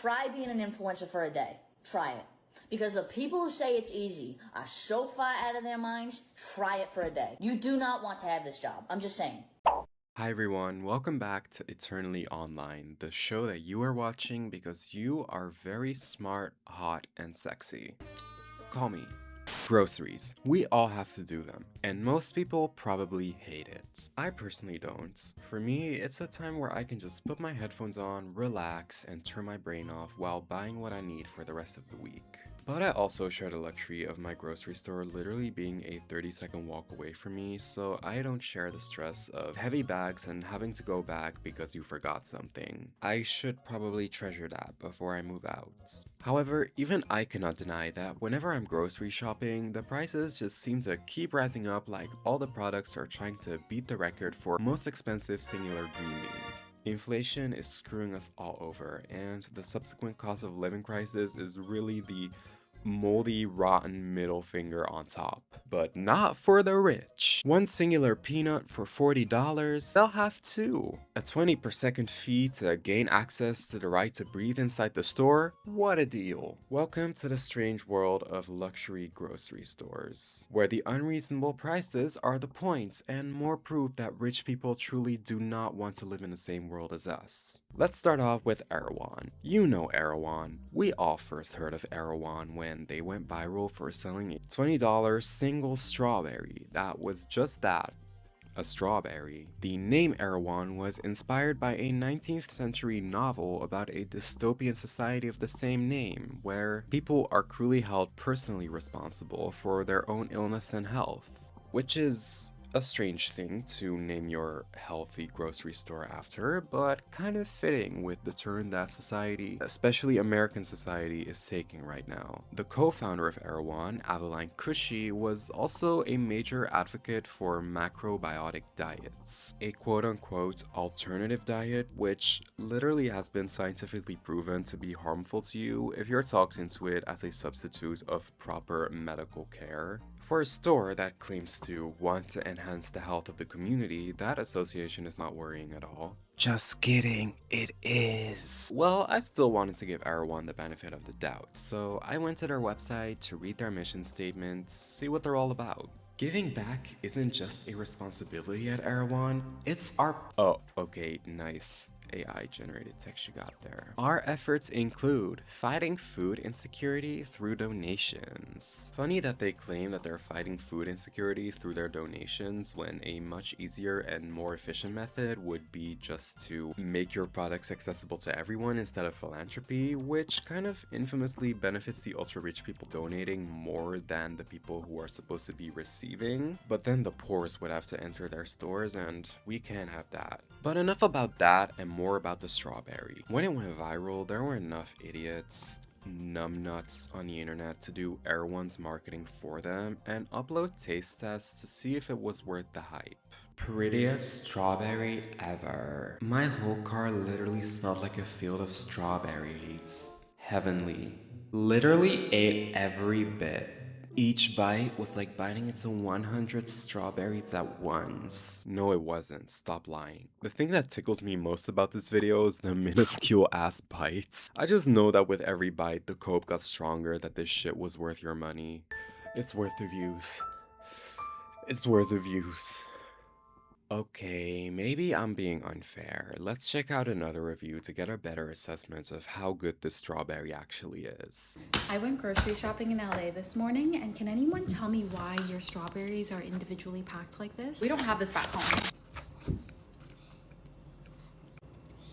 try being an influencer for a day. Try it. Because the people who say it's easy are so far out of their minds, try it for a day. You do not want to have this job. I'm just saying. Hi everyone, welcome back to Eternally Online, the show that you are watching because you are very smart, hot, and sexy. Call me. Groceries. We all have to do them, and most people probably hate it. I personally don't. For me, it's a time where I can just put my headphones on, relax, and turn my brain off while buying what I need for the rest of the week. But I also share the luxury of my grocery store literally being a 30-second walk away from me, so I don't share the stress of heavy bags and having to go back because you forgot something. I should probably treasure that before I move out. However, even I cannot deny that whenever I'm grocery shopping, the prices just seem to keep rising up like all the products are trying to beat the record for most expensive singular green bean. Inflation is screwing us all over, and the subsequent cost of living crisis is really the moldy, rotten middle finger on top. But not for the rich. One singular peanut for $40, they'll have two. A 20 per second fee to gain access to the right to breathe inside the store? What a deal. Welcome to the strange world of luxury grocery stores, where the unreasonable prices are the point and more proof that rich people truly do not want to live in the same world as us. Let's start off with erewhon. You know erewhon. We all first heard of erewhon when they went viral for selling a $20 single strawberry that was just that, a strawberry. The name erewhon was inspired by a 19th century novel about a dystopian society of the same name, where people are cruelly held personally responsible for their own illness and health, which is a strange thing to name your healthy grocery store after, but kind of fitting with the turn that society, especially American society, is taking right now. The co-founder of erewhon, Aveline Cushy, was also a major advocate for macrobiotic diets, a quote-unquote alternative diet which literally has been scientifically proven to be harmful to you if you're talked into it as a substitute of proper medical care. For a store that claims to want to enhance the health of the community, that association is not worrying at all. Just kidding, it is. Well, I still wanted to give erewhon the benefit of the doubt, so I went to their website to read their mission statement, see what they're all about. Giving back isn't just a responsibility at erewhon, it's our— Oh, okay, nice AI generated text you got there. Our efforts include fighting food insecurity through donations. Funny that they claim that they're fighting food insecurity through their donations when a much easier and more efficient method would be just to make your products accessible to everyone instead of philanthropy, which kind of infamously benefits the ultra rich people donating more than the people who are supposed to be receiving. But then the poorest would have to enter their stores, and we can't have that. But enough about that and more about the strawberry. When it went viral, there were enough idiots, numbnuts on the internet to do erewhon's marketing for them and upload taste tests to see if it was worth the hype. Prettiest strawberry ever. My whole car literally smelled like a field of strawberries. Heavenly. Literally ate every bit. Each bite was like biting into 100 strawberries at once. No, it wasn't. Stop lying. The thing that tickles me most about this video is the minuscule ass bites. I just know that with every bite, the cope got stronger that this shit was worth your money. It's worth the views. It's worth the views. Okay, maybe I'm being unfair. Let's check out another review to get a better assessment of how good this strawberry actually is. I went grocery shopping in LA this morning, and can anyone tell me why your strawberries are individually packed like this? We don't have this back home.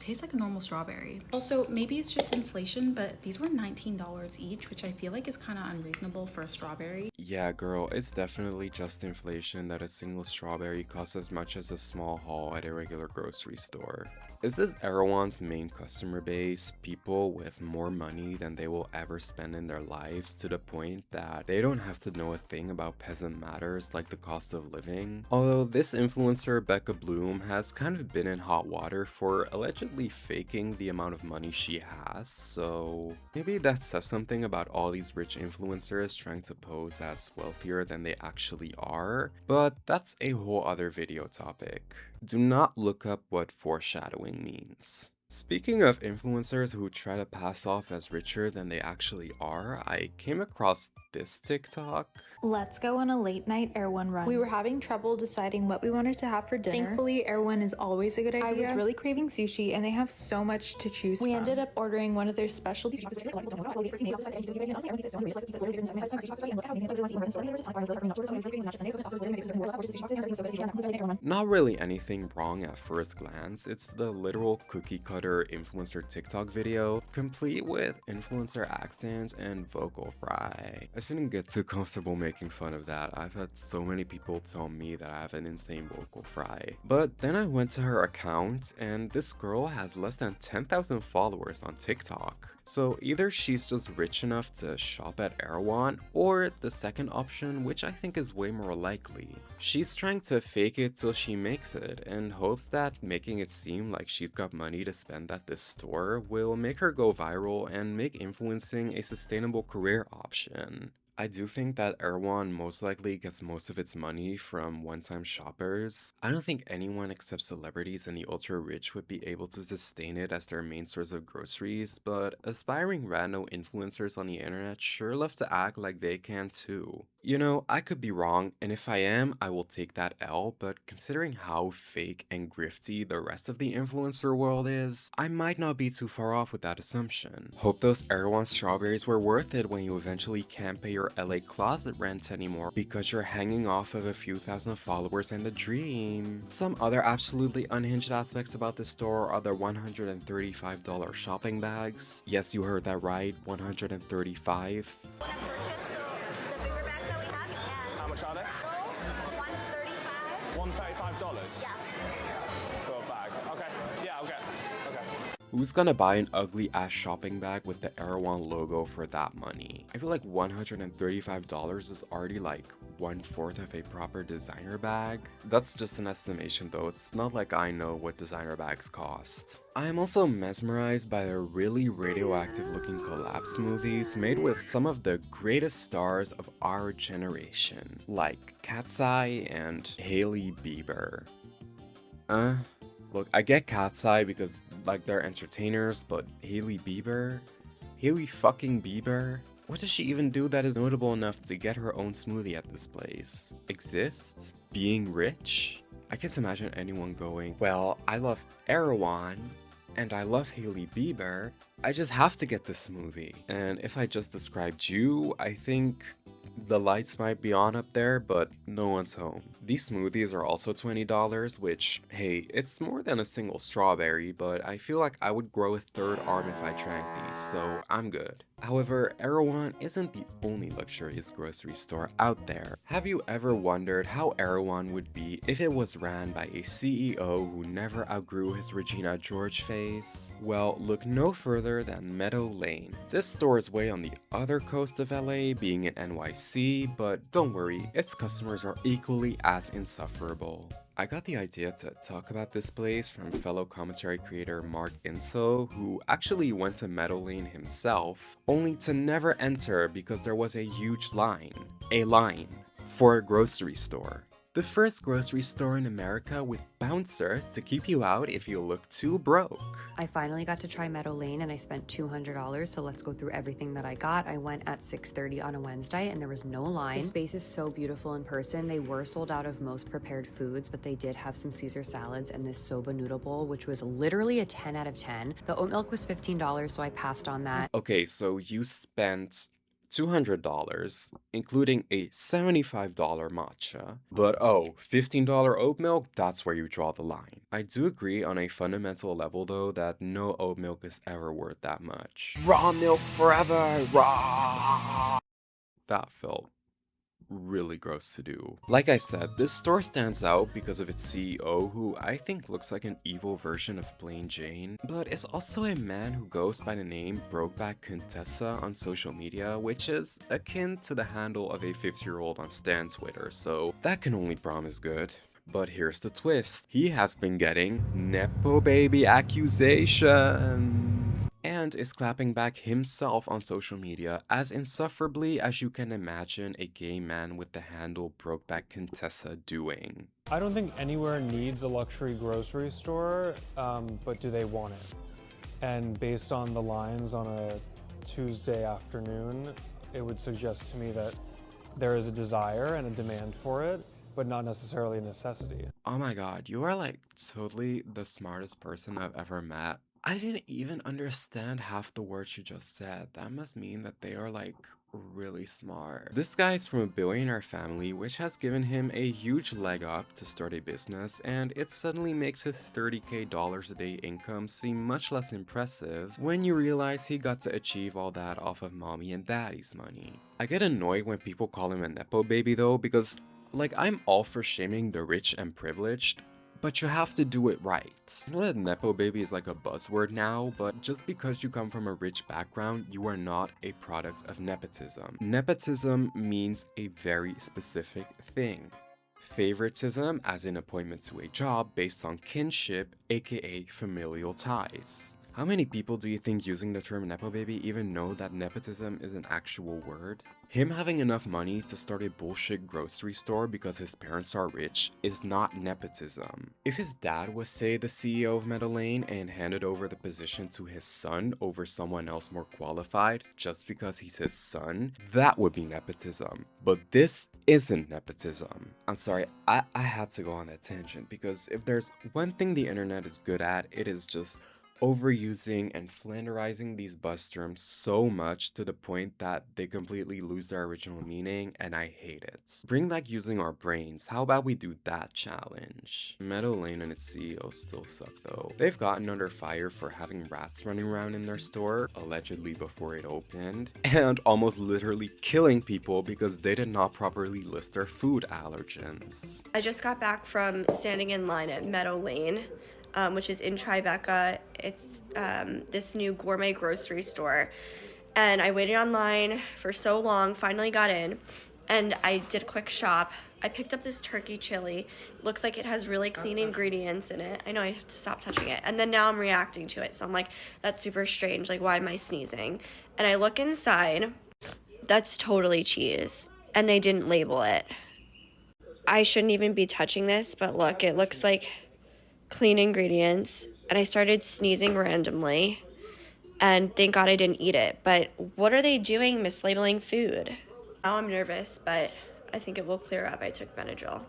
Tastes like a normal strawberry. Also, maybe it's just inflation, but these were $19 each, which I feel like is kind of unreasonable for a strawberry. Yeah, girl, it's definitely just inflation that a single strawberry costs as much as a small haul at a regular grocery store. Is this erewhon's main customer base people with more money than they will ever spend in their lives, to the point that they don't have to know a thing about peasant matters like the cost of living? Although this influencer Becca Bloom has kind of been in hot water for allegedly faking the amount of money she has, so maybe that says something about all these rich influencers trying to pose as wealthier than they actually are, but that's a whole other video topic. Do not look up what foreshadowing means. Speaking of influencers who try to pass off as richer than they actually are, I came across this TikTok. Let's go on a late night erewhon run. We were having trouble deciding what we wanted to have for dinner. Thankfully, erewhon is always a good idea. I was really craving sushi and they have so much to choose from. We ended up ordering one of their specialty. Not really anything wrong at first glance, it's the literal cookie cutter influencer TikTok video, complete with influencer accents and vocal fry. I shouldn't get too comfortable making fun of that. I've had so many people tell me that I have an insane vocal fry. But then I went to her account and this girl has less than 10,000 followers on TikTok. So either she's just rich enough to shop at Erewhon, or the second option, which I think is way more likely. She's trying to fake it till she makes it, and hopes that making it seem like she's got money to spend at this store will make her go viral and make influencing a sustainable career option. I do think that Erewhon most likely gets most of its money from one-time shoppers. I don't think anyone except celebrities and the ultra-rich would be able to sustain it as their main source of groceries, but aspiring rando influencers on the internet sure love to act like they can too. You know, I could be wrong, and if I am, I will take that L, but considering how fake and grifty the rest of the influencer world is, I might not be too far off with that assumption. Hope those Erewhon strawberries were worth it when you eventually can't pay your LA closet rent anymore because you're hanging off of a few thousand followers and a dream. Some other absolutely unhinged aspects about this store are the $135 shopping bags. Yes, you heard that right, 135. How much are they? $135? Yeah. For a bag. Okay. Yeah, I'll get. Okay. Who's gonna buy an ugly ass shopping bag with the Erewhon logo for that money? I feel like $135 is already like 1/4 of a proper designer bag. That's just an estimation though, it's not like I know what designer bags cost. I am also mesmerized by the really radioactive looking collab smoothies made with some of the greatest stars of our generation, like Cat's Eye and Hailey Bieber. Look, I get Cat's Eye because, like, they're entertainers, but Hailey Bieber? Hailey fucking Bieber? What does she even do that is notable enough to get her own smoothie at this place? Exist? Being rich? I can't imagine anyone going, well, I love Erewhon, and I love Hailey Bieber, I just have to get this smoothie. And if I just described you, I think the lights might be on up there, but no one's home. These smoothies are also $20, which, hey, it's more than a single strawberry, but I feel like I would grow a third arm if I drank these, so I'm good. However, Erewhon isn't the only luxurious grocery store out there. Have you ever wondered how Erewhon would be if it was ran by a CEO who never outgrew his Regina George phase? Well, look no further than Meadow Lane. This store is way on the other coast of LA, being in NYC, but don't worry, its customers are equally as insufferable. I got the idea to talk about this place from fellow commentary creator Mark Inso, who actually went to Meadow Lane himself, only to never enter because there was a huge line. A line for a grocery store. The first grocery store in America with bouncers to keep you out if you look too broke. I finally got to try Meadow Lane and I spent $200, so let's go through everything that I got. I went at 6:30 on a Wednesday and there was no line. The space is so beautiful in person. They were sold out of most prepared foods, but they did have some Caesar salads and this soba noodle bowl, which was literally a 10 out of 10. The oat milk was $15, so I passed on that. Okay, so you spent $200, including a $75 matcha. But oh, $15 oat milk, that's where you draw the line. I do agree on a fundamental level though that no oat milk is ever worth that much. Raw milk forever, raw! That felt really gross to do. Like I said, this store stands out because of its CEO, who I think looks like an evil version of Plain Jane, but is also a man who goes by the name Brokeback Contessa on social media, which is akin to the handle of a 50-year-old on Stan's Twitter, so that can only promise good. But here's the twist. He has been getting Nepo baby accusations and is clapping back himself on social media as insufferably as you can imagine a gay man with the handle Brokeback Contessa doing. I don't think anywhere needs a luxury grocery store, but do they want it? And based on the lines on a Tuesday afternoon, it would suggest to me that there is a desire and a demand for it, but not necessarily a necessity. Oh my god, you are like totally the smartest person I've ever met. I didn't even understand half the words you just said. That must mean that they are like really smart. This guy's from a billionaire family, which has given him a huge leg up to start a business, and it suddenly makes his $30K a day income seem much less impressive when you realize he got to achieve all that off of mommy and daddy's money. I get annoyed when people call him a nepo baby though, because like, I'm all for shaming the rich and privileged, but you have to do it right. I know that nepo baby is like a buzzword now, but just because you come from a rich background, you are not a product of nepotism. Nepotism means a very specific thing. Favoritism, as in appointment to a job based on kinship, aka familial ties. How many people do you think using the term nepo baby even know that nepotism is an actual word? Him having enough money to start a bullshit grocery store because his parents are rich is not nepotism. If his dad was, say, the CEO of Meadow Lane and handed over the position to his son over someone else more qualified just because he's his son, that would be nepotism. But this isn't nepotism. I'm sorry, I had to go on that tangent because if there's one thing the internet is good at, it is just overusing and flanderizing these buzz terms so much to the point that they completely lose their original meaning, and I hate it. Bring back using our brains. How about we do that challenge? Meadow Lane and its CEO still suck though. They've gotten under fire for having rats running around in their store, allegedly before it opened, and almost literally killing people because they did not properly list their food allergens. I just got back from standing in line at Meadow Lane, which is in Tribeca. It's this new gourmet grocery store. And I waited online for so long, finally got in, and I did a quick shop. I picked up this turkey chili. Looks like it has really clean ingredients in it. I know I have to stop touching it. And then now I'm reacting to it. So I'm like, that's super strange. Like, why am I sneezing? And I look inside. That's totally cheese. And they didn't label it. I shouldn't even be touching this, but look, it looks like clean ingredients, and I started sneezing randomly, and thank God I didn't eat it. But what are they doing mislabeling food? Now I'm nervous, but I think it will clear up. I took Benadryl.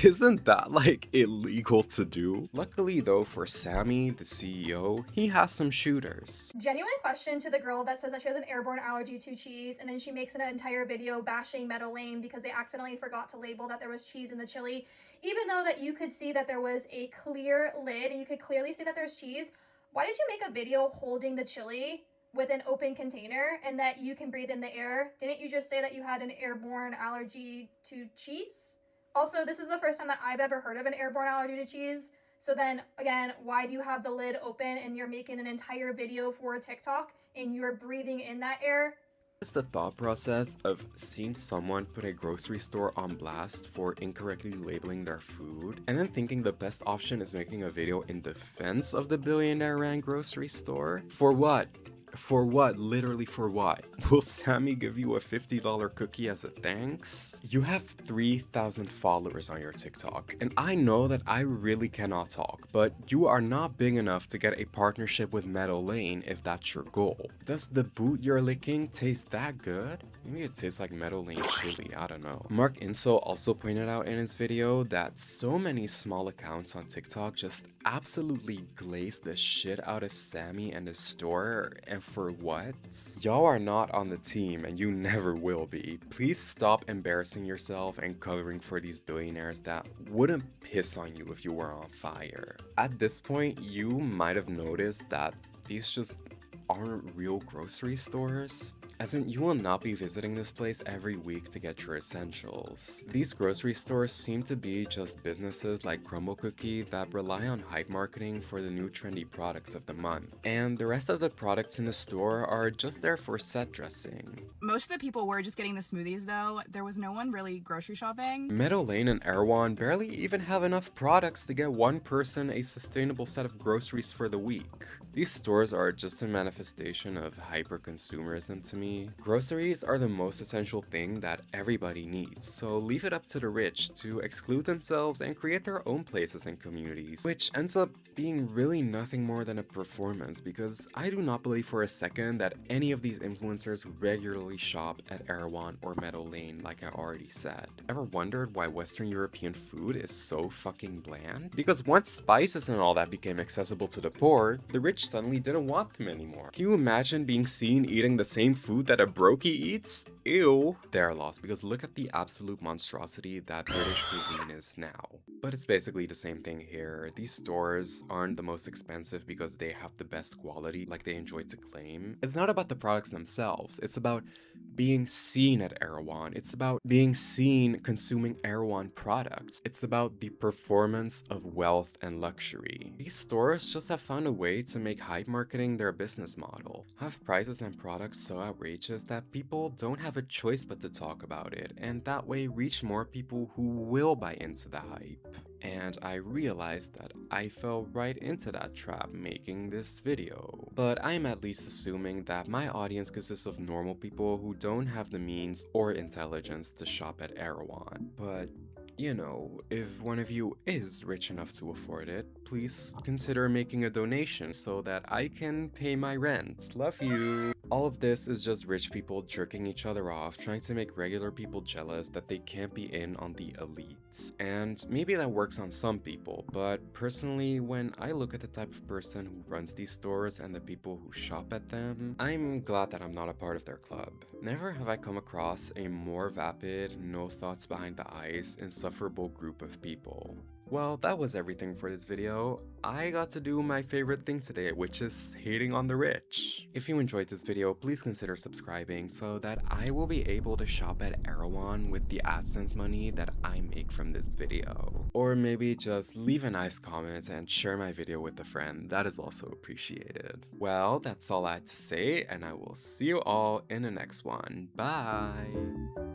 Isn't that like illegal to do? Luckily though for Sammy, the CEO, he has some shooters. Genuine question to the girl that says that she has an airborne allergy to cheese, and then she makes an entire video bashing Meadow Lane because they accidentally forgot to label that there was cheese in the chili. Even though that you could see that there was a clear lid and you could clearly see that there's cheese, why did you make a video holding the chili with an open container and that you can breathe in the air? Didn't you just say that you had an airborne allergy to cheese? Also, this is the first time that I've ever heard of an airborne allergy to cheese. So then, again, why do you have the lid open and you're making an entire video for TikTok and you're breathing in that air? It's the thought process of seeing someone put a grocery store on blast for incorrectly labeling their food, and then thinking the best option is making a video in defense of the billionaire-ran grocery store? For what? For what? Literally for what? Will Sammy give you a $50 cookie as a thanks? You have 3,000 followers on your TikTok, and I know that I really cannot talk, but you are not big enough to get a partnership with Meadow Lane if that's your goal. Does the boot you're licking taste that good? Maybe it tastes like Meadow Lane chili, I don't know. Mark Inso also pointed out in his video that so many small accounts on TikTok just absolutely glaze the shit out of Sammy and his store, and for what? Y'all are not on the team and you never will be. Please stop embarrassing yourself and covering for these billionaires that wouldn't piss on you if you were on fire. At this point, you might have noticed that these just aren't real grocery stores. As in, you will not be visiting this place every week to get your essentials. These grocery stores seem to be just businesses like Crumble Cookie that rely on hype marketing for the new trendy products of the month. And the rest of the products in the store are just there for set dressing. Most of the people were just getting the smoothies though. There was no one really grocery shopping. Meadow Lane and erewhon barely even have enough products to get one person a sustainable set of groceries for the week. These stores are just a manifestation of hyperconsumerism to me, me, groceries are the most essential thing that everybody needs, so leave it up to the rich to exclude themselves and create their own places and communities, which ends up being really nothing more than a performance, because I do not believe for a second that any of these influencers regularly shop at Erewhon or Meadow Lane like I already said. Ever wondered why Western European food is so fucking bland? Because once spices and all that became accessible to the poor, the rich suddenly didn't want them anymore. Can you imagine being seen eating the same food that a brokey eats? Ew. They're lost, because look at the absolute monstrosity that British cuisine is now. But it's basically the same thing here. These stores aren't the most expensive because they have the best quality like they enjoy to claim. It's not about the products themselves, it's about being seen at Erewhon. It's about being seen consuming Erewhon products. It's about the performance of wealth and luxury. These stores just have found a way to make hype marketing their business model. Have prices and products so outrageous that people don't have a choice but to talk about it, and that way reach more people who will buy into the hype. And I realized that I fell right into that trap making this video. But I'm at least assuming that my audience consists of normal people who don't have the means or intelligence to shop at Erewhon. But you know, if one of you is rich enough to afford it, please consider making a donation so that I can pay my rent. Love you. All of this is just rich people jerking each other off, trying to make regular people jealous that they can't be in on the elites. And maybe that works on some people, but personally, when I look at the type of person who runs these stores and the people who shop at them, I'm glad that I'm not a part of their club. Never have I come across a more vapid, no thoughts behind the eyes, insufferable group of people. Well, that was everything for this video. I got to do my favorite thing today, which is hating on the rich. If you enjoyed this video, please consider subscribing so that I will be able to shop at Erewhon with the AdSense money that I make from this video. Or maybe just leave a nice comment and share my video with a friend. That is also appreciated. Well, that's all I had to say, and I will see you all in the next one. Bye!